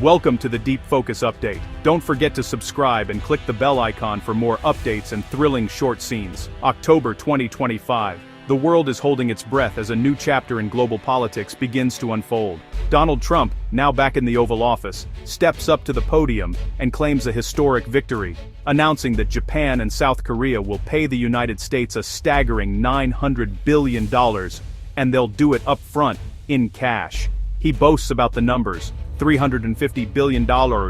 Welcome to the Deep Focus Update. Don't forget to subscribe and click the bell icon for more updates and thrilling short scenes. October 2025. The world is holding its breath as a new chapter in global politics begins to unfold. Donald Trump, now back in the Oval Office, steps up to the podium and claims a historic victory, announcing that Japan and South Korea will pay the United States a staggering $900 billion, and they'll do it up front, in cash. He boasts about the numbers: $350 billion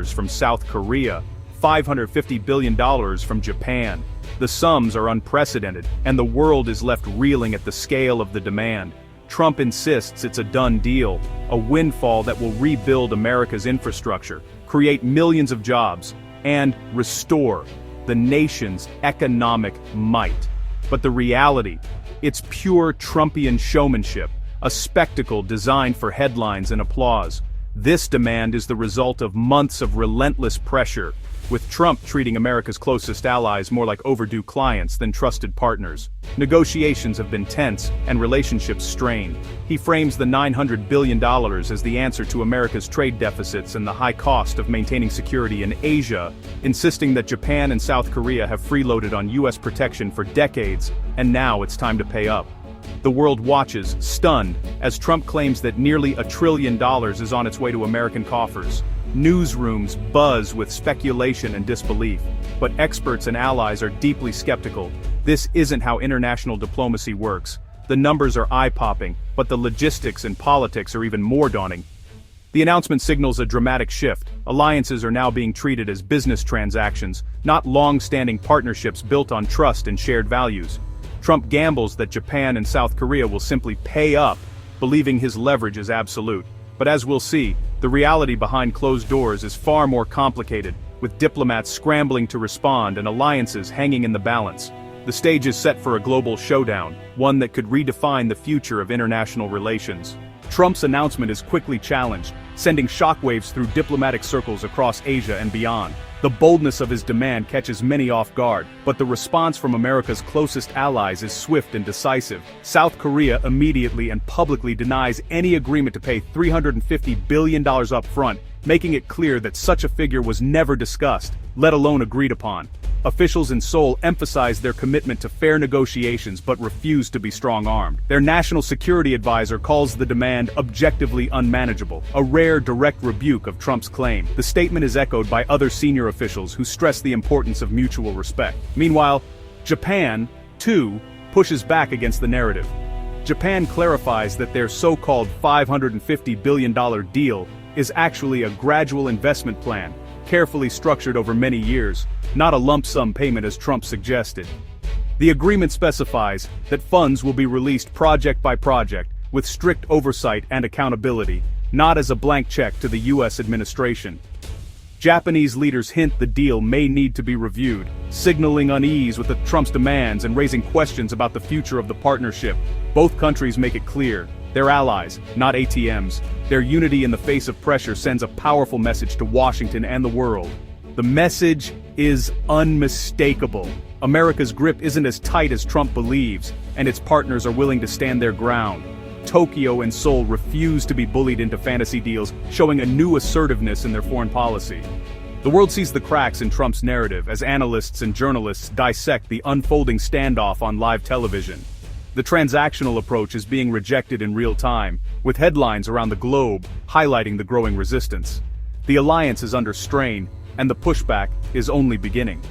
from South Korea, $550 billion from Japan. The sums are unprecedented, and the world is left reeling at the scale of the demand. Trump insists it's a done deal, a windfall that will rebuild America's infrastructure, create millions of jobs, and restore the nation's economic might. But the reality? It's pure Trumpian showmanship, a spectacle designed for headlines and applause. This demand is the result of months of relentless pressure, with Trump treating America's closest allies more like overdue clients than trusted partners. Negotiations have been tense and relationships strained. He frames the $900 billion as the answer to America's trade deficits and the high cost of maintaining security in Asia, insisting that Japan and South Korea have freeloaded on U.S. protection for decades, and now it's time to pay up. The world watches, stunned, as Trump claims that nearly $1 trillion is on its way to American coffers. Newsrooms buzz with speculation and disbelief, but experts and allies are deeply skeptical. This isn't how international diplomacy works. The numbers are eye-popping, but the logistics and politics are even more daunting. The announcement signals a dramatic shift. Alliances are now being treated as business transactions, not long-standing partnerships built on trust and shared values. Trump gambles that Japan and South Korea will simply pay up, believing his leverage is absolute. But as we'll see, the reality behind closed doors is far more complicated, with diplomats scrambling to respond and alliances hanging in the balance. The stage is set for a global showdown, one that could redefine the future of international relations. Trump's announcement is quickly challenged, sending shockwaves through diplomatic circles across Asia and beyond. The boldness of his demand catches many off guard, but the response from America's closest allies is swift and decisive. South Korea immediately and publicly denies any agreement to pay $350 billion up front, making it clear that such a figure was never discussed, let alone agreed upon. Officials in Seoul emphasize their commitment to fair negotiations but refuse to be strong-armed. Their national security advisor calls the demand objectively unmanageable, a rare direct rebuke of Trump's claim. The statement is echoed by other senior officials who stress the importance of mutual respect. Meanwhile, Japan, too, pushes back against the narrative. Japan clarifies that their so-called $550 billion deal is actually a gradual investment plan, carefully structured over many years, not a lump sum payment as Trump suggested. The agreement specifies that funds will be released project by project, with strict oversight and accountability, not as a blank check to the U.S. administration. Japanese leaders hint the deal may need to be reviewed, signaling unease with Trump's demands and raising questions about the future of the partnership. Both countries make it clear: they're allies, not ATMs. Their unity in the face of pressure sends a powerful message to Washington and the world. The message is unmistakable. America's grip isn't as tight as Trump believes, and its partners are willing to stand their ground. Tokyo and Seoul refuse to be bullied into fantasy deals, showing a new assertiveness in their foreign policy. The world sees the cracks in Trump's narrative as analysts and journalists dissect the unfolding standoff on live television. The transactional approach is being rejected in real time, with headlines around the globe highlighting the growing resistance. The alliance is under strain, and the pushback is only beginning.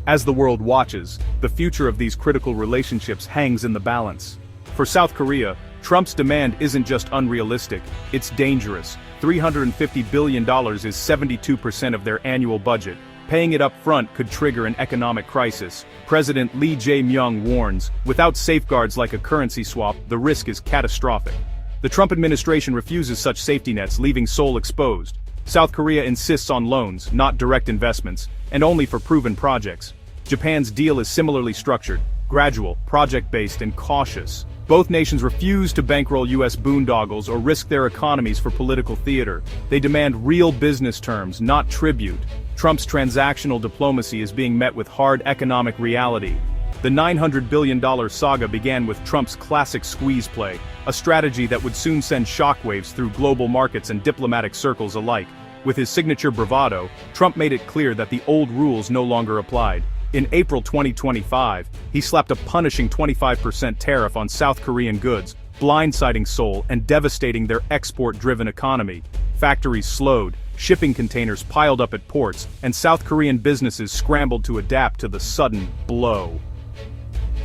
As the world watches, the future of these critical relationships hangs in the balance. For South Korea, Trump's demand isn't just unrealistic, it's dangerous. $350 billion is 72% of their annual budget. Paying it up front could trigger an economic crisis. President Lee Jae-myung warns, without safeguards like a currency swap, the risk is catastrophic. The Trump administration refuses such safety nets, leaving Seoul exposed. South Korea insists on loans, not direct investments, and only for proven projects. Japan's deal is similarly structured: gradual, project-based, and cautious. Both nations refuse to bankroll U.S. boondoggles or risk their economies for political theater. They demand real business terms, not tribute. Trump's transactional diplomacy is being met with hard economic reality. The $900 billion saga began with Trump's classic squeeze play, a strategy that would soon send shockwaves through global markets and diplomatic circles alike. With his signature bravado, Trump made it clear that the old rules no longer applied. In April 2025, he slapped a punishing 25% tariff on South Korean goods, blindsiding Seoul and devastating their export-driven economy. Factories slowed, shipping containers piled up at ports, and South Korean businesses scrambled to adapt to the sudden blow.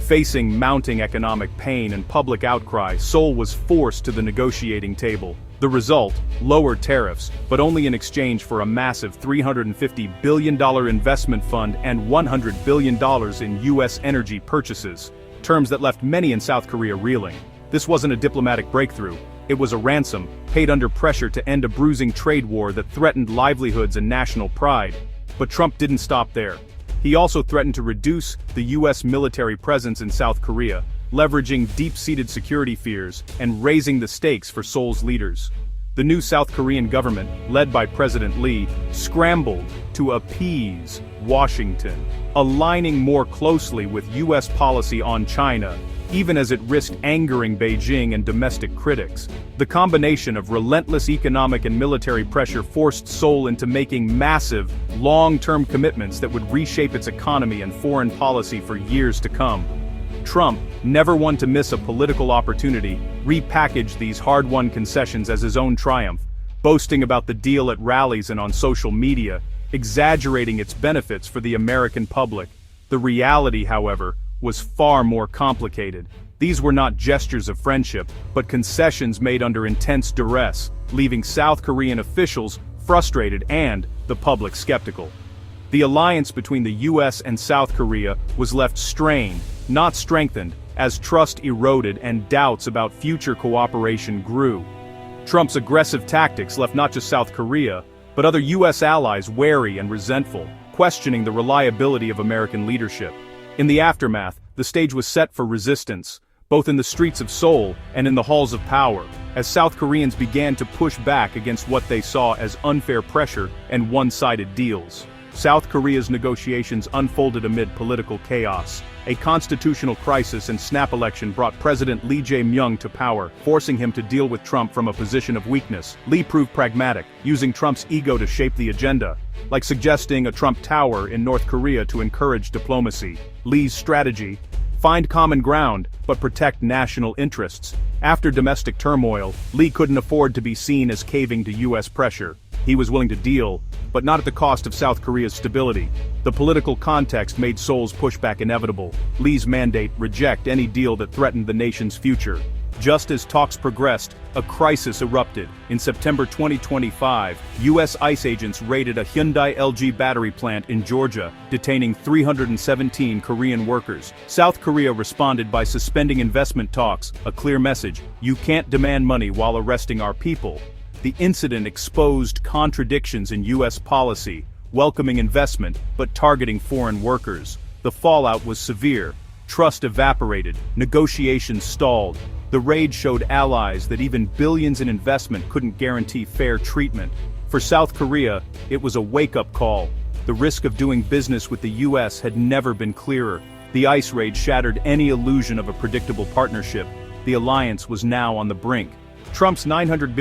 Facing mounting economic pain and public outcry, Seoul was forced to the negotiating table. The result, lower tariffs, but only in exchange for a massive $350 billion investment fund and $100 billion in U.S. energy purchases, terms that left many in South Korea reeling. This wasn't a diplomatic breakthrough, it was a ransom, paid under pressure to end a bruising trade war that threatened livelihoods and national pride. But Trump didn't stop there. He also threatened to reduce the U.S. military presence in South Korea, leveraging deep-seated security fears and raising the stakes for Seoul's leaders. The new South Korean government, led by President Lee, scrambled to appease Washington, aligning more closely with U.S. policy on China, even as it risked angering Beijing and domestic critics. The combination of relentless economic and military pressure forced Seoul into making massive, long-term commitments that would reshape its economy and foreign policy for years to come. Trump, never one to miss a political opportunity, repackaged these hard-won concessions as his own triumph, boasting about the deal at rallies and on social media, exaggerating its benefits for the American public. The reality, however, was far more complicated. These were not gestures of friendship, but concessions made under intense duress, leaving South Korean officials frustrated and the public skeptical. The alliance between the U.S. and South Korea was left strained, not strengthened, as trust eroded and doubts about future cooperation grew. Trump's aggressive tactics left not just South Korea, but other U.S. allies wary and resentful, questioning the reliability of American leadership. In the aftermath, the stage was set for resistance, both in the streets of Seoul and in the halls of power, as South Koreans began to push back against what they saw as unfair pressure and one-sided deals. South Korea's negotiations unfolded amid political chaos. A constitutional crisis and snap election brought President Lee Jae-myung to power, forcing him to deal with Trump from a position of weakness. Lee proved pragmatic, using Trump's ego to shape the agenda, like suggesting a Trump Tower in North Korea to encourage diplomacy. Lee's strategy: find common ground, but protect national interests. After domestic turmoil, Lee couldn't afford to be seen as caving to U.S. pressure. He was willing to deal, but not at the cost of South Korea's stability. The political context made Seoul's pushback inevitable. Lee's mandate: reject any deal that threatened the nation's future. Just as talks progressed, a crisis erupted. In September 2025, U.S. ICE agents raided a Hyundai LG battery plant in Georgia, detaining 317 Korean workers. South Korea responded by suspending investment talks, a clear message: you can't demand money while arresting our people. The incident exposed contradictions in U.S. policy, welcoming investment but targeting foreign workers. The fallout was severe. Trust evaporated, negotiations stalled. The raid showed allies that even billions in investment couldn't guarantee fair treatment. For South Korea, it was a wake-up call. The risk of doing business with the U.S. had never been clearer. The ICE raid shattered any illusion of a predictable partnership. The alliance was now on the brink. Trump's $900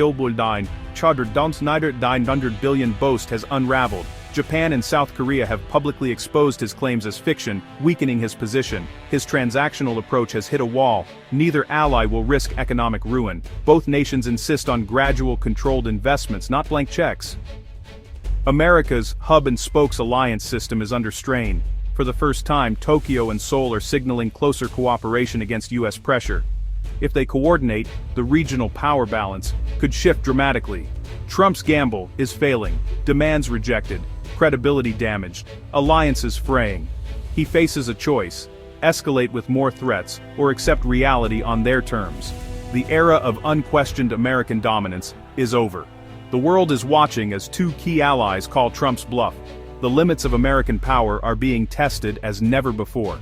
billion boast has unraveled. Japan and South Korea have publicly exposed his claims as fiction, weakening his position. His transactional approach has hit a wall. Neither ally will risk economic ruin. Both nations insist on gradual, controlled investments, not blank checks. America's hub-and-spokes alliance system is under strain. For the first time, Tokyo and Seoul are signaling closer cooperation against U.S. pressure. If they coordinate, the regional power balance could shift dramatically. Trump's gamble is failing, demands rejected, credibility damaged, alliances fraying. He faces a choice: escalate with more threats, or accept reality on their terms. The era of unquestioned American dominance is over. The world is watching as two key allies call Trump's bluff. The limits of American power are being tested as never before.